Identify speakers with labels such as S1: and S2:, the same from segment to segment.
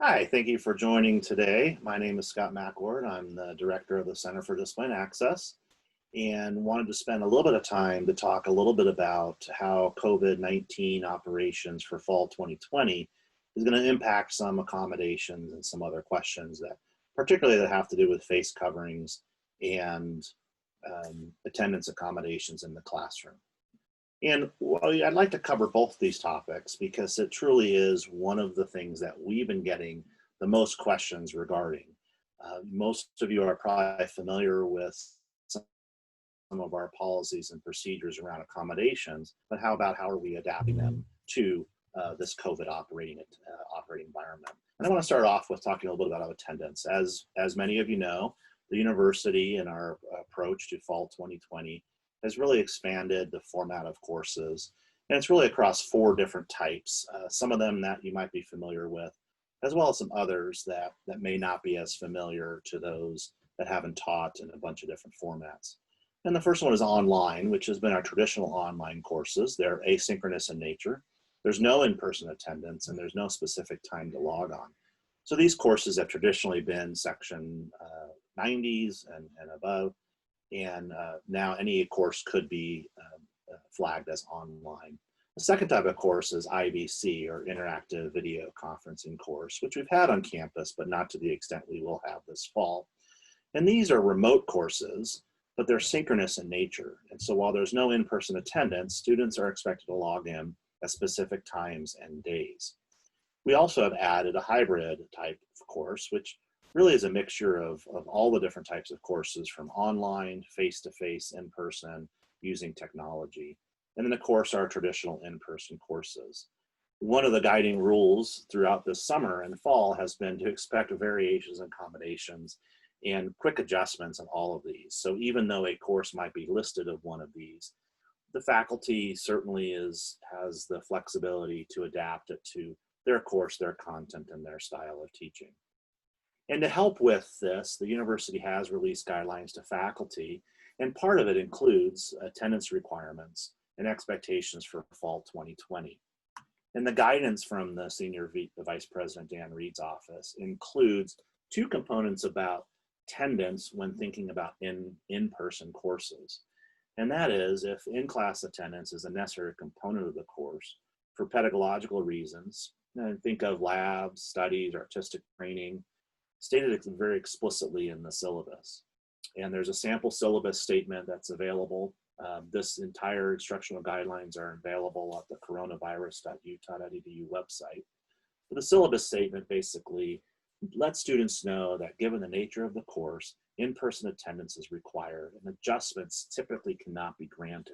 S1: Hi, thank you for joining today. My name is Scott McWard. I'm the director of the Center for Discipline Access and wanted to spend a little bit of time to talk a little bit about how COVID-19 operations for fall 2020 is going to impact some accommodations and some other questions that particularly that have to do with face coverings and attendance accommodations in the classroom. And well, I'd like to cover both these topics because it truly is one of the things that we've been getting the most questions regarding. Most of you are probably familiar with some of our policies and procedures around accommodations, but how are we adapting them to this COVID operating environment? And I want to start off with talking a little bit about attendance. As many of you know, the university in our approach to fall 2020 has really expanded the format of courses, and it's really across 4 different types. Some of them that you might be familiar with, as well as some others that may not be as familiar to those that haven't taught in a bunch of different formats. And the first one is online, which has been our traditional online courses. They're asynchronous in nature. There's no in-person attendance, and there's no specific time to log on. So these courses have traditionally been section 90s and above, and now any course could be flagged as online. The second type of course is IVC, or Interactive Video Conferencing course, which we've had on campus, but not to the extent we will have this fall. And these are remote courses, but they're synchronous in nature. And so while there's no in-person attendance, students are expected to log in at specific times and days. We also have added a hybrid type of course, which really is a mixture of all the different types of courses, from online, face-to-face, in-person, using technology. And then of course our traditional in-person courses. One of the guiding rules throughout this summer and fall has been to expect variations and accommodations and quick adjustments in all of these. So even though a course might be listed of one of these, the faculty certainly has the flexibility to adapt it to their course, their content, and their style of teaching. And to help with this, the university has released guidelines to faculty, and part of it includes attendance requirements and expectations for fall 2020. And the guidance from the Senior Vice President Dan Reed's office includes 2 components about attendance when thinking about in-person courses. And that is, if in-class attendance is a necessary component of the course for pedagogical reasons, and think of labs, studies, artistic training, stated very explicitly in the syllabus. And there's a sample syllabus statement that's available. This entire instructional guidelines are available at the coronavirus.utah.edu website. But the syllabus statement basically lets students know that given the nature of the course, in-person attendance is required and adjustments typically cannot be granted.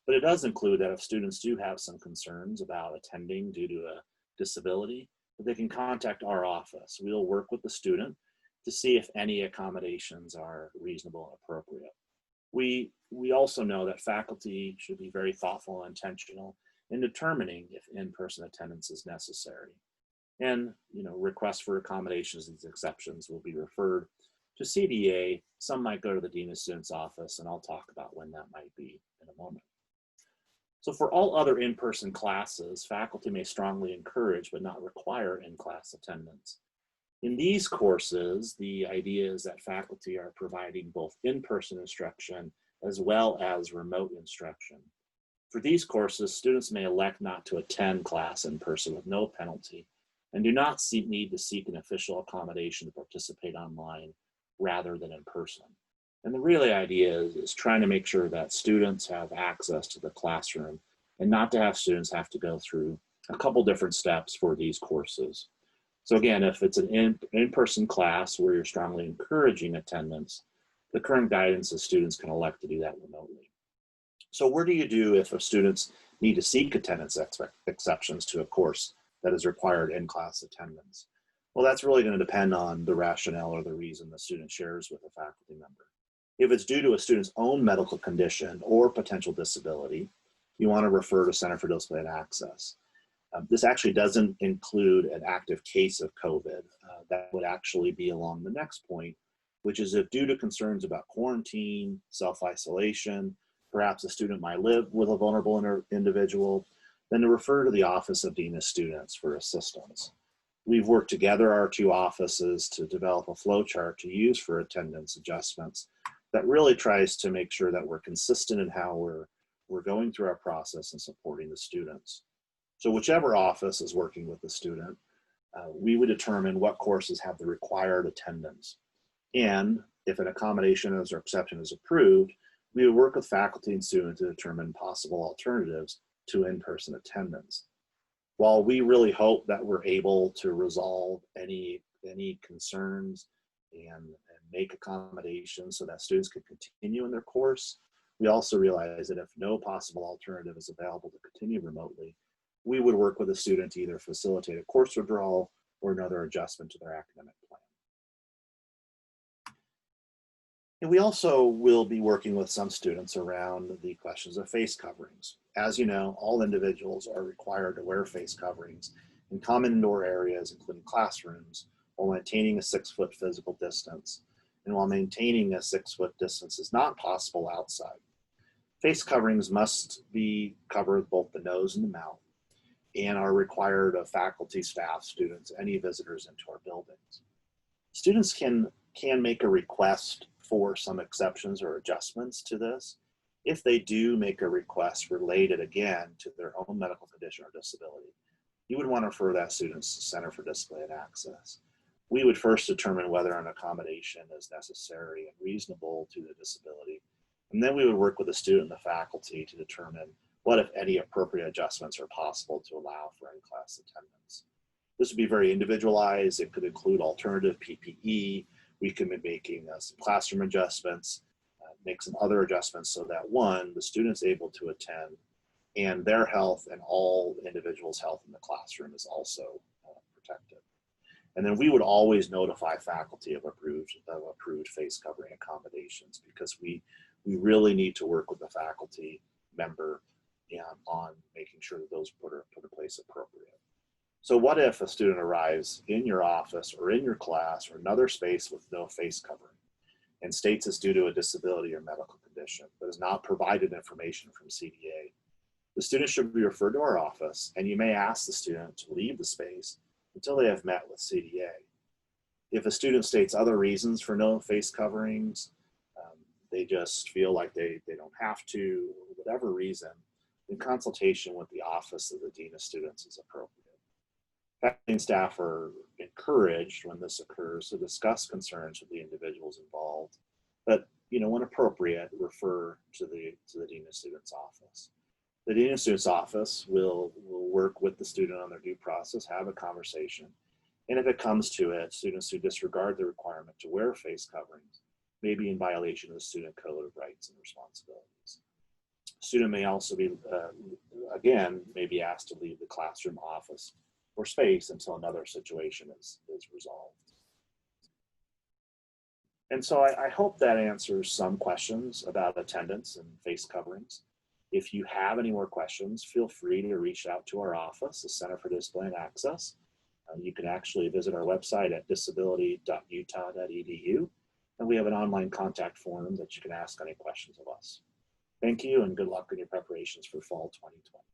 S1: But it does include that if students do have some concerns about attending due to a disability, they can contact our office. We'll work with the student to see if any accommodations are reasonable and appropriate. We also know that faculty should be very thoughtful and intentional in determining if in-person attendance is necessary. And requests for accommodations and exceptions will be referred to CDA. Some might go to the Dean of Students office, and I'll talk about when that might be in a moment. So for all other in-person classes, faculty may strongly encourage but not require in-class attendance. In these courses, the idea is that faculty are providing both in-person instruction as well as remote instruction. For these courses, students may elect not to attend class in person with no penalty and do not need to seek an official accommodation to participate online rather than in person. And the real idea is trying to make sure that students have access to the classroom and not to have students have to go through a couple different steps for these courses. So again, if it's an in-person class where you're strongly encouraging attendance, the current guidance is students can elect to do that remotely. So what do you do if students need to seek attendance exceptions to a course that is required in-class attendance? Well, that's really going to depend on the rationale or the reason the student shares with a faculty member. If it's due to a student's own medical condition or potential disability, you want to refer to Center for Discipline Access. This actually doesn't include an active case of COVID. That would actually be along the next point, which is if due to concerns about quarantine, self-isolation, perhaps a student might live with a vulnerable individual, then to refer to the Office of Dean of Students for assistance. We've worked together, our two offices, to develop a flow chart to use for attendance adjustments that really tries to make sure that we're consistent in how we're going through our process and supporting the students. So whichever office is working with the student, we would determine what courses have the required attendance. And if an accommodation or exception is approved, we would work with faculty and students to determine possible alternatives to in-person attendance. While we really hope that we're able to resolve any concerns and make accommodations so that students can continue in their course, we also realize that if no possible alternative is available to continue remotely, we would work with a student to either facilitate a course withdrawal or another adjustment to their academic plan. And we also will be working with some students around the questions of face coverings. As you know, all individuals are required to wear face coverings in common indoor areas, including classrooms, while maintaining a 6-foot physical distance. And while maintaining a 6-foot distance is not possible outside, face coverings must be covered both the nose and the mouth, and are required of faculty, staff, students, any visitors into our buildings. Students can make a request for some exceptions or adjustments to this. If they do make a request related, again, to their own medical condition or disability, you would want to refer that student to the Center for Disability and Access. We would first determine whether an accommodation is necessary and reasonable to the disability, and then we would work with the student and the faculty to determine what, if any, appropriate adjustments are possible to allow for in-class attendance. This would be very individualized. It could include alternative PPE. We could be making some classroom adjustments, make some other adjustments so that, one, the student's able to attend and their health and all individuals' health in the classroom is also protected. And then we would always notify faculty of approved face covering accommodations, because we really need to work with the faculty member on making sure that those put in place appropriate. So what if a student arrives in your office or in your class or another space with no face covering and states it's due to a disability or medical condition, but has not provided information from CDA? The student should be referred to our office, and you may ask the student to leave the space until they have met with CDA. If a student states other reasons for no face coverings, they just feel like they don't have to, or whatever reason, then consultation with the office of the Dean of Students is appropriate. Faculty and staff are encouraged when this occurs to discuss concerns with the individuals involved, but when appropriate, refer to the Dean of Students office. The Dean of Students office will work with the student on their due process, have a conversation, and if it comes to it, students who disregard the requirement to wear face coverings may be in violation of the Student Code of Rights and Responsibilities. The student may also be, again, may be asked to leave the classroom, office, or space until another situation is resolved. And so I hope that answers some questions about attendance and face coverings. If you have any more questions, feel free to reach out to our office, the Center for Disability and Access. You can actually visit our website at disability.utah.edu, and we have an online contact form that you can ask any questions of us. Thank you, and good luck in your preparations for fall 2020.